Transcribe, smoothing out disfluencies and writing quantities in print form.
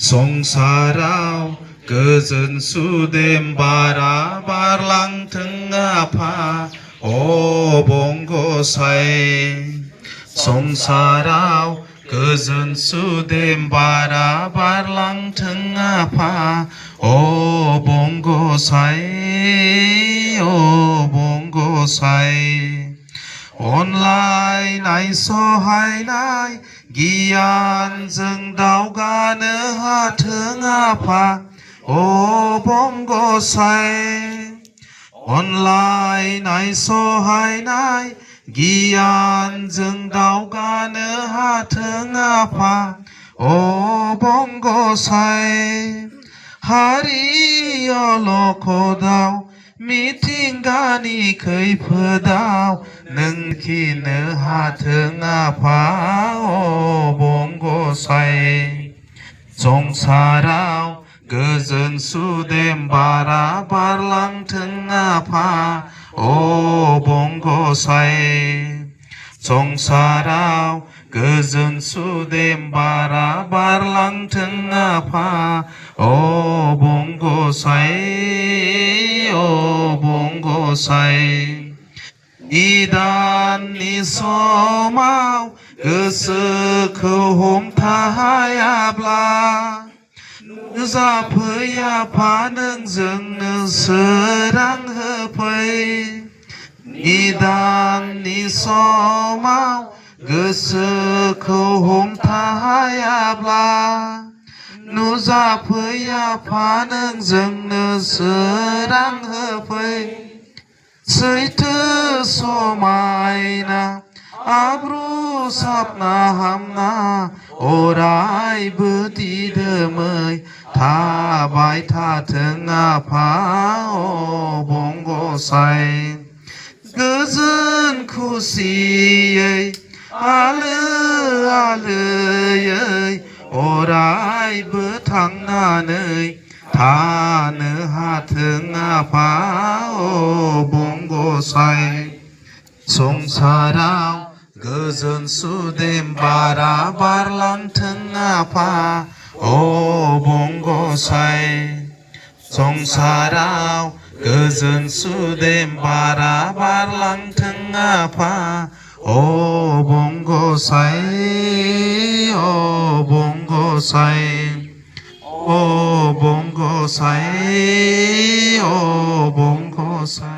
संसाराव गोजोन सुदेम बारा बारलांथों आफा अबंगसाय संसाराव गोजोन सुदेम बारा बारलांथों आफा अबंगसाय अबंगसाय अनलायनाय सहायनाय गियानजों दावगानो हाथों आफा अबंगसाय अनलायनाय सहायनाय गियानजों दावगानो हाथों आफा अबंगसाय हारि अलखदाव मिथिंगानि खैफोदाव नों खिनो हाथों आफा अबंगसाय संसाराव गोजोन सुदेम बारा बारलांथों आफा अबंगसाय संसाराव गोजोन सुदेम बारा बारलांथों आफा अबंगसाय अबंगसाय निदाननि समाव गोसोखौ हमथाहायाब्ला जाफै आफा नोंजोंनो सोरां होफै निदाननि समाव गोसोखौ हमथाहायाब्ला नुजाफै आफा नोंजोंनो सोरां होफै सैथो समायना आब्रु साबना हामना अरायबो दिदोमै थाबाय थाथों आफा अबंगसाय गोजोन खुसियै आलो आलोयै अरायबो थांनानै थानो हाथों आफा अबंगसाय संसाराव गोजोन सुदेम बारा बारलांथों आफा अबंगसाय संसाराव गोजोन सुदेम बारा बारलांथों आफा अबंगसाय अबंगसाय अबंगसाय अबंगसाय